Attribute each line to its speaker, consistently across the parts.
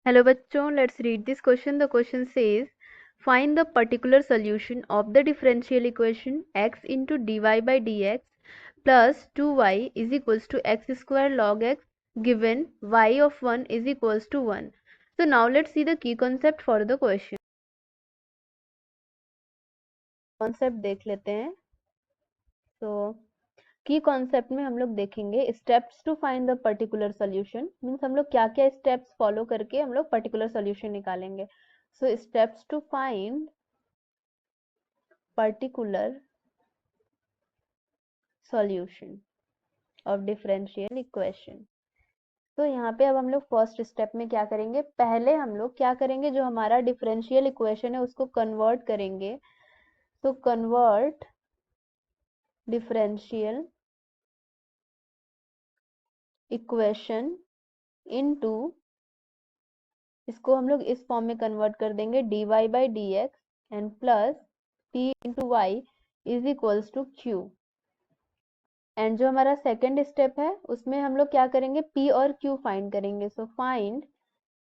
Speaker 1: Hello बच्चों, let's read this question. The question says, find the particular solution of the differential equation x into dy by dx plus 2y is equals to x square log x given y of 1 is equals to 1. So now let's see the key concept for the question. Concept देख लेते हैं. So की concept में हम लोग देखेंगे steps to find the particular solution. Means हम लोग क्या क्या स्टेप्स फॉलो करके हम लोग पर्टिकुलर सोल्यूशन निकालेंगे. So steps to find particular solution of differential equation. तो यहाँ पे अब हम लोग फर्स्ट स्टेप में क्या करेंगे, पहले हम लोग क्या करेंगे, जो हमारा डिफरेंशियल इक्वेशन है उसको कन्वर्ट करेंगे. तो कन्वर्ट डिफरेंशियल इक्वेशन इनटू, इसको हम लोग इस फॉर्म में कन्वर्ट कर देंगे dy by d x and plus p into y is equals to q. And जो हमारा सेकेंड स्टेप है उसमें हम लोग क्या करेंगे, p और q फाइंड करेंगे. So find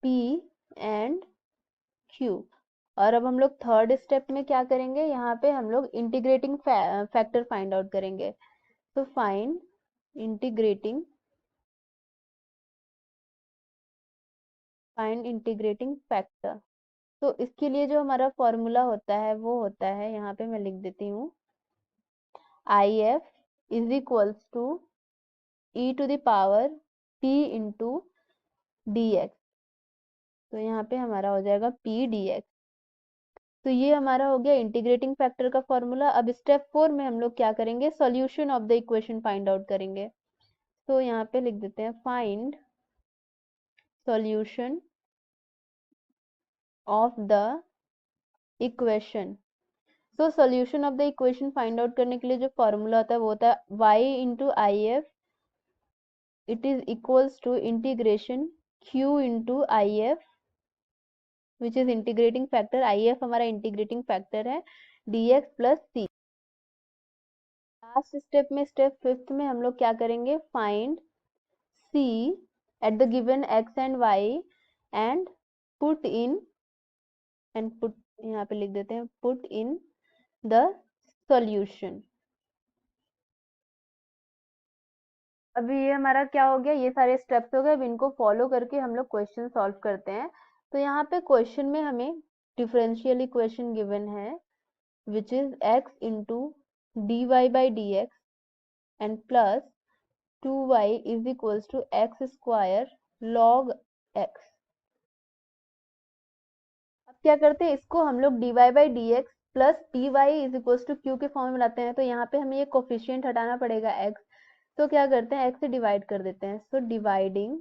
Speaker 1: p and q. और अब हम लोग थर्ड स्टेप में क्या करेंगे, यहाँ पे हम लोग इंटीग्रेटिंग फैक्टर फाइंड आउट करेंगे. तो फाइंड इंटीग्रेटिंग फैक्टर. तो इसके लिए जो हमारा फॉर्मूला होता है वो होता है, यहाँ पे मैं लिख देती हूँ, IF is equals to e to the power p into d x. तो यहाँ पे हमारा हो जाएगा p dx. तो ये हमारा हो गया इंटीग्रेटिंग फैक्टर का फॉर्मूला. अब स्टेप 4 में हम लोग क्या करेंगे, solution of the equation find out करेंगे. तो यहाँ पे लिख देते हैं find solution of the equation. तो solution of the equation find out करने के लिए जो फॉर्मूला होता है वो होता है y into I F. It is equals to integration q into I F which is integrating factor. I F हमारा इंटीग्रेटिंग फैक्टर है dx plus c. Last step में, स्टेप 5th में हम लोग क्या करेंगे, find c at the given x and y and put in, यहाँ पे लिख देते हैं पुट इन द सॉल्यूशन. अभी ये हमारा क्या हो गया, ये सारे स्टेप्स हो गए. अब इनको फॉलो करके हम लोग क्वेश्चन सॉल्व करते हैं. तो यहाँ पे क्वेश्चन में हमें डिफरेंशियल इक्वेशन गिवन है which is x into d y by d x and plus 2y is equals to x square log x. अब क्या करते हैं, इसको हम लोग dy by d x plus p y is equals to q के form में लाते हैं. तो यहाँ पे हमें ये कोफिशियंट हटाना पड़ेगा x. तो क्या करते हैं, x से डिवाइड कर देते हैं. सो डिवाइडिंग,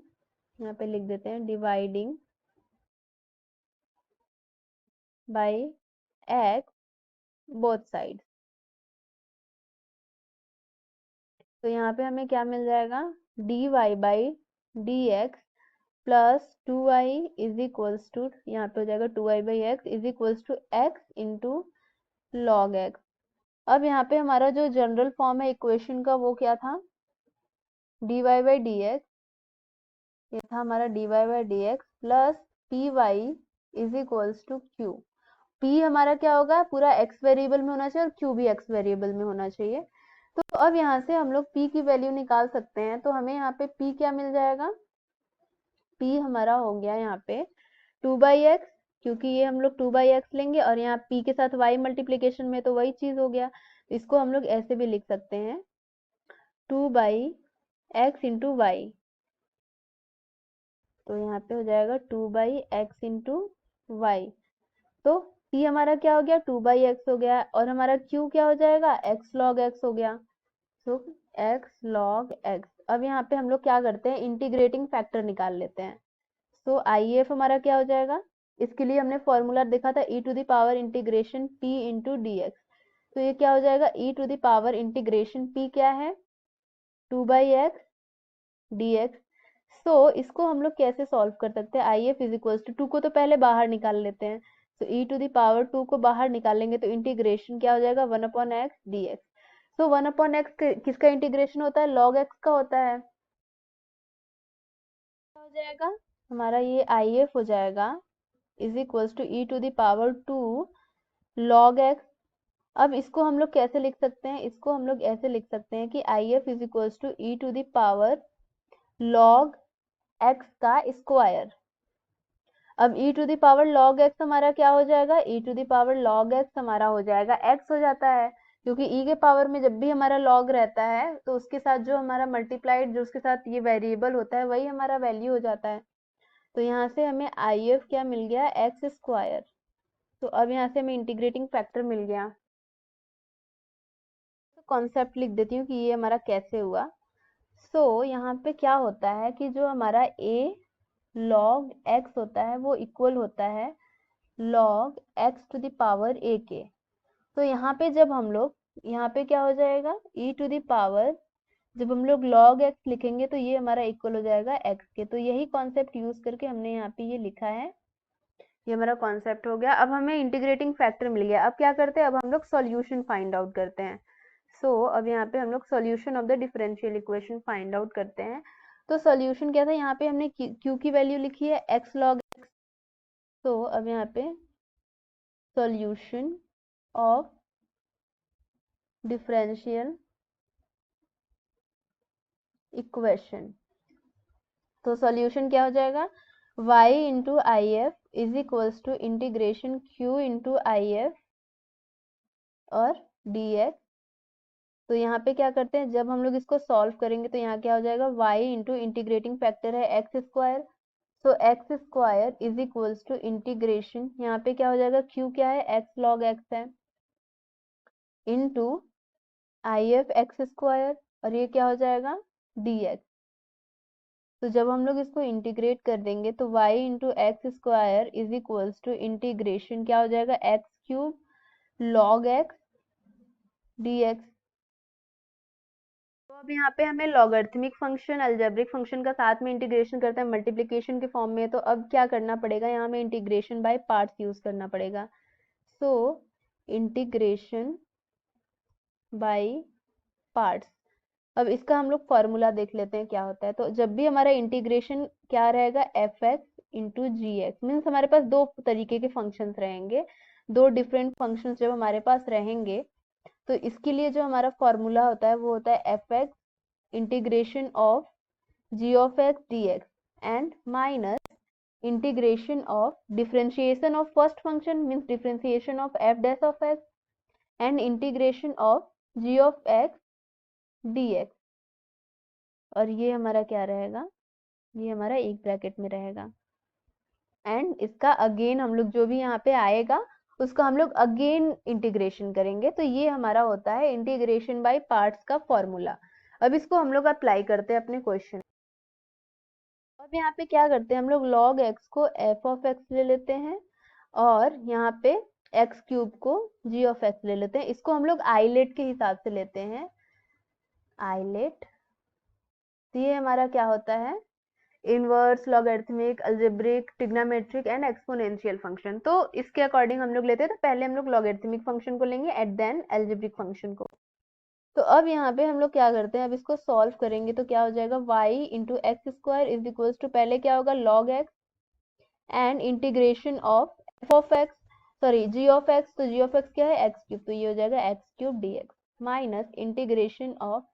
Speaker 1: यहाँ पे लिख देते हैं dividing by x both side. तो यहाँ पे हमें क्या मिल जाएगा, dy by d x plus 2y is equals to, यहाँ पे हो जाएगा 2y by x is equals to x into log x. अब यहाँ पे हमारा जो जनरल फॉर्म है इक्वेशन का वो क्या था, dy बाई डी एक्स, ये था हमारा dy by d x plus p y is equals to q. p हमारा क्या होगा, पूरा x वेरिएबल में होना चाहिए और q भी x वेरिएबल में होना चाहिए. तो अब यहाँ से हम लोग p की वैल्यू निकाल सकते हैं. तो हमें यहाँ पे p क्या मिल जाएगा, p हमारा हो गया यहाँ पे 2 बाई एक्स, क्योंकि ये हम लोग 2 बाई एक्स लेंगे और यहाँ p के साथ y मल्टीप्लीकेशन में तो वही चीज हो गया. इसको हम लोग ऐसे भी लिख सकते हैं 2 बाई एक्स इंटू वाई. तो यहाँ पे हो जाएगा 2 बाई एक्स इंटू वाई. तो p हमारा क्या हो गया, 2 बाई एक्स हो गया और हमारा q क्या हो जाएगा, x लॉग x हो गया. तो x लॉग x. अब यहाँ पे हम लोग क्या करते हैं, इंटीग्रेटिंग फैक्टर निकाल लेते हैं. तो IF हमारा क्या हो जाएगा, इसके लिए हमने फॉर्मूला देखा था e to the power integration p into d x. तो ये क्या हो जाएगा, e to the power integration p क्या है 2 by x d x. So इसको हम लोग कैसे सॉल्व कर सकते हैं, IF इज इक्वल्स टू 2 को तो पहले बाहर निकाल लेते हैं. तो e टू द पावर 2 को बाहर निकालेंगे तो इंटीग्रेशन क्या हो जाएगा 1 अपॉन एक्स डी एक्स. तो 1 अपॉन एक्स किसका इंटीग्रेशन होता है, लॉग एक्स का होता है. क्या हो जाएगा, हमारा ये आई एफ हो जाएगा is equals to e to the power 2 log x। अब इसको हम लोग कैसे लिख सकते हैं, इसको हम लोग ऐसे लिख सकते हैं कि I F is equals to e to the power log x का स्क्वायर। अब e to the power log x हमारा क्या हो जाएगा, e to the power log x हमारा हो जाएगा x हो जाता है, क्योंकि e के पावर में जब भी हमारा log रहता है तो उसके साथ जो हमारा मल्टीप्लाइड जो उसके साथ ये वेरिएबल होता है वही हमारा वैल्यू हो जाता है। तो यहाँ से हमें आई एफ क्या मिल गया, एक्स स्क्वायर। तो अब यहाँ से हमें इंटीग्रेटिंग फैक्टर मिल गया। तो कॉन्सेप्ट लिख देती हूँ कि ये हमारा कैसे हुआ। यहाँ पे क्या होता है कि जो हमारा a log x होता है वो इक्वल होता है log x to the power a के। तो यहाँ पे जब हम लोग यहाँ पे क्या हो जाएगा, e टू द पावर जब हम लोग log x लिखेंगे तो ये हमारा इक्वल हो जाएगा x के। तो यही कॉन्सेप्ट यूज करके हमने यहाँ पे ये लिखा है, ये हमारा कॉन्सेप्ट हो गया। अब हमें इंटीग्रेटिंग फैक्टर मिल गया। अब क्या करते हैं, अब हम लोग सॉल्यूशन फाइंड आउट करते हैं। अब यहाँ पे हम लोग solution of the differential equation find out करते हैं। तो सॉल्यूशन क्या था, यहाँ पे हमने q की वैल्यू लिखी है x log x। अब यहाँ पे सॉल्यूशन ऑफ डिफरेंशियल इक्वेशन, तो सॉल्यूशन क्या हो जाएगा, y into I F is equals to integration q into I F और dx। तो यहाँ पे क्या करते हैं, जब हम लोग इसको सॉल्व करेंगे तो यहाँ क्या हो जाएगा, y इंटू इंटीग्रेटिंग फैक्टर है x square. X square is equals to integration, यहाँ पे क्या हो जाएगा, q क्या है, x log x है, into I F x square और ये क्या हो जाएगा dx। तो जब हम लोग इसको इंटीग्रेट कर देंगे तो y into x square is equals to integration क्या हो जाएगा, x cube log x dx। तो अब यहाँ पे हमें लॉगरिथमिक फंक्शन अलजेब्रिक फंक्शन का साथ में इंटीग्रेशन करते हैं मल्टीप्लिकेशन के फॉर्म में। तो अब क्या करना पड़ेगा, यहाँ हमें इंटीग्रेशन बाय पार्ट्स यूज करना पड़ेगा। Integration by parts. अब इसका हम लोग फॉर्मूला देख लेते हैं क्या होता है। तो जब भी हमारा इंटीग्रेशन क्या रहेगा, एफ एक्स इंटू जी एक्स, मीन्स हमारे पास दो तरीके के फंक्शंस रहेंगे, दो डिफरेंट फंक्शंस जब हमारे पास रहेंगे तो इसके लिए जो हमारा फॉर्मूला होता है वो होता है F x integration of g of x dx and minus integration of differentiation of first function means differentiation of f dash of x and integration of g of x dx। और ये हमारा क्या रहेगा, ये हमारा एक ब्रैकेट में रहेगा। एंड इसका अगेन हम लोग जो भी यहाँ पे आएगा उसका हम लोग अगेन इंटीग्रेशन करेंगे। तो ये हमारा होता है इंटीग्रेशन बाय पार्ट्स का फॉर्मूला। अब इसको हम लोग अप्लाई करते हैं अपने क्वेश्चन। अब यहाँ पे क्या करते हैं, हम लोग log x को f ऑफ x ले लेते हैं और यहाँ पे x क्यूब को g ऑफ x ले लेते हैं। इसको हम लोग आइलेट के हिसाब से लेते हैं, आइलेट। तो ये हमारा क्या होता है, inverse, logarithmic, algebraic, trigonometric and exponential function. तो इसके अकॉर्डिंग हम लोग लेते हैं। तो पहले हम लोग लॉगरिथमिक फंक्शन को लेंगे एंड देन अलजेब्रिक फंक्शन को। तो अब यहाँ पे हम लोग क्या करते हैं, अब इसको सॉल्व करेंगे तो क्या हो जाएगा, y into x square is equals to पहले क्या होगा log x and integration of f of x, sorry g of x। तो g ऑफ x क्या है, x क्यूब, तो ये हो जाएगा x cube dx minus integration of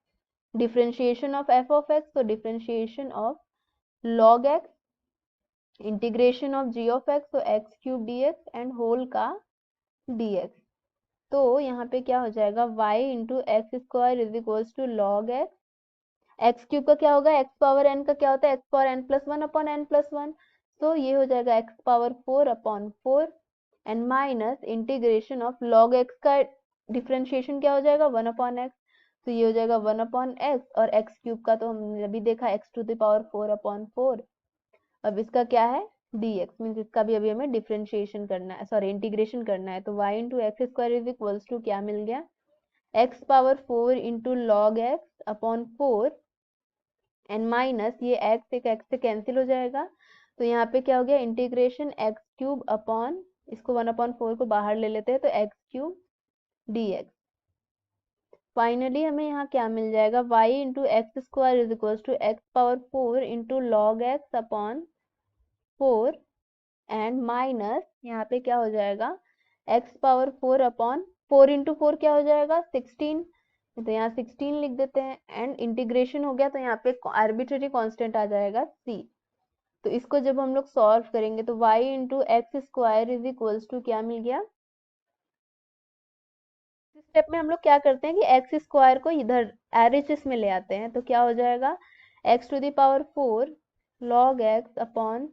Speaker 1: differentiation of f of x, तो differentiation of log x integration of g of x, तो x cube dx and whole का dx। तो यहाँ पे क्या हो जाएगा, y into x square is equals to log x cube का क्या होगा, एक्स पावर एन का क्या होता है, x power n plus one upon n plus one. तो ये हो जाएगा x power 4 upon 4 and minus integration of log x का डिफरेंशिएशन क्या हो जाएगा, 1 अपॉन एक्स। तो ये हो जाएगा 1 अपॉन एक्स और एक्स क्यूब का तो हमने अभी देखा x to the power 4 upon 4। अब इसका क्या है dx, मीन्स इसका भी अभी हमें डिफरेंशिएशन करना है, सॉरी इंटीग्रेशन करना है। तो y into x square is equals to क्या मिल गया, x power 4 into log x upon 4 and minus ये x एक x से कैंसिल हो जाएगा। तो यहाँ पे क्या हो गया, इंटीग्रेशन एक्स क्यूब अपॉन, इसको 1 अपॉन 4 को बाहर ले लेते हैं तो एक्स क्यूब dx। फाइनली हमें यहाँ क्या मिल जाएगा, y into x square is equal to x power 4 into log x upon 4 and minus यहाँ पे क्या हो जाएगा x पावर 4 अपॉन 4 इंटू 4 क्या हो जाएगा 16, तो यहाँ 16 लिख देते हैं एंड इंटीग्रेशन हो गया तो यहाँ पे आर्बिट्रेरी कांस्टेंट आ जाएगा c। तो इसको जब हम लोग सॉल्व करेंगे तो y into x square is equals to क्या मिल गया। इस स्टेप में हम लोग क्या करते हैं कि एक्स स्क्वायर को इधर एलएचएस में ले आते हैं, तो क्या हो जाएगा x to the power 4 log x upon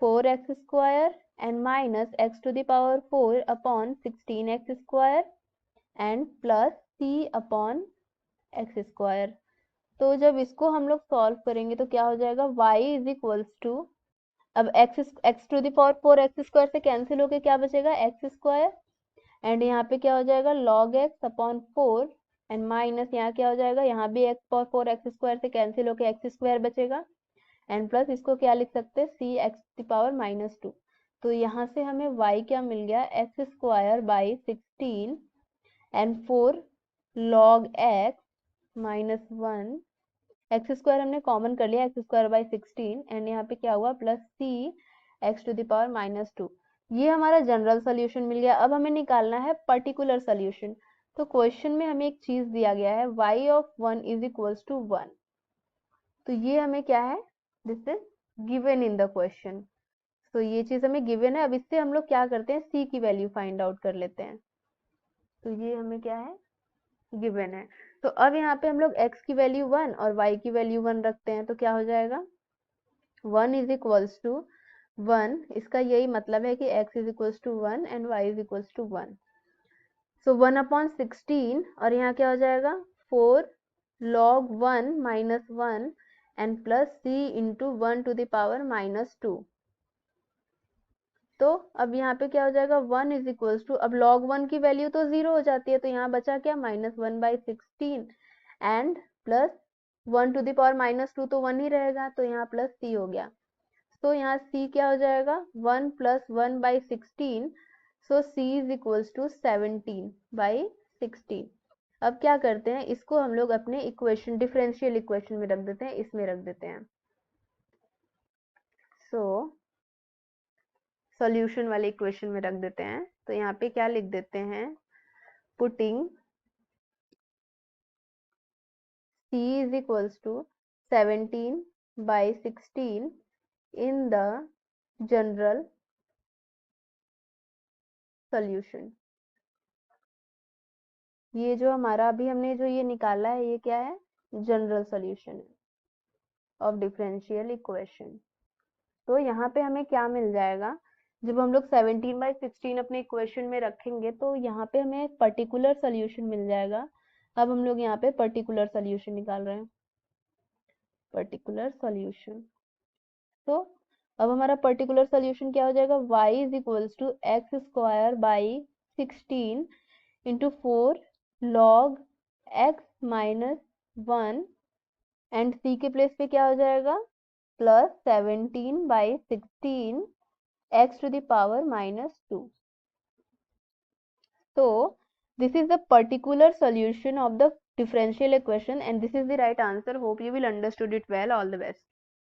Speaker 1: 4x square and minus x to the power 4 upon 16x square and plus c upon x square. तो जब इसको हम लोग सॉल्व करेंगे तो क्या हो जाएगा y इज इक्वल्स टू, अब x to the power 4x square से कैंसिल होके क्या बचेगा x स्क्वायर एंड यहाँ पे क्या हो जाएगा log x upon 4 and minus यहाँ क्या हो जाएगा, यहाँ भी x पावर 4x स्क्वायर से कैंसिल होके x स्क्वायर बचेगा एंड प्लस इसको क्या लिख सकते हैं c x पावर -2। तो यहाँ से हमें y क्या मिल गया x square by 16 and 4 log x -1, x square हमने कॉमन कर लिया एक्स स्क्वायर बाई 16 एंड यहाँ पे क्या हुआ plus c x to the power -2। ये हमारा जनरल सोल्यूशन मिल गया। अब हमें निकालना है पर्टिकुलर सोल्यूशन। तो क्वेश्चन में हमें एक चीज दिया गया है y of 1 is equals to 1, तो ये हमें क्या है, this is given in the question. तो ये चीज हमें गिवन है। अब इससे हम लोग क्या करते हैं c की वैल्यू फाइंड आउट कर लेते हैं। तो ये हमें क्या है गिवन है। तो अब यहाँ पे हम लोग x की वैल्यू 1 और y की वैल्यू 1 रखते हैं, तो क्या हो जाएगा 1 इज इक्वल्स टू 1, इसका यही मतलब है कि x is equals to 1 and y is equals to 1। So 1 upon 16 और यहाँ क्या हो जाएगा 4 log 1 minus 1 and plus c into 1 to the power -2। तो अब यहाँ पे क्या हो जाएगा 1 इज इक्वल्स टू, अब log 1 की वैल्यू तो 0 हो जाती है, तो यहाँ बचा क्या -1/16 and plus 1 to the power -2 तो 1 ही रहेगा, तो यहाँ प्लस c हो गया। तो यहाँ c क्या हो जाएगा 1 plus 1/16, so c is equals to 17/16। अब क्या करते हैं, इसको हम लोग अपने इक्वेशन डिफरेंशियल इक्वेशन में रख देते हैं, इसमें रख देते हैं। सो सॉल्यूशन वाले इक्वेशन में रख देते हैं। तो यहाँ पे क्या लिख देते हैं, putting c is equals to 17/16 in the general solution। ये जो हमारा अभी हमने जो ये निकाला है ये क्या है, general solution of differential equation. तो यहाँ पे हमें क्या मिल जाएगा, जब हम लोग 17/16 अपने इक्वेशन में रखेंगे तो यहाँ पे हमें एक पर्टिकुलर सोल्यूशन मिल जाएगा। अब हम लोग यहाँ पे पर्टिकुलर सोल्यूशन निकाल रहे हैं, पर्टिकुलर सोल्यूशन। तो अब हमारा पर्टिकुलर सोल्यूशन क्या हो जाएगा, y is equals to x square by 16 into 4 log x minus 1 and c के प्लेस पे क्या हो जाएगा plus 17/16 x to the power -2। So this is the particular solution of the differential equation and this is the right answer. Hope you will understood it well. All the best.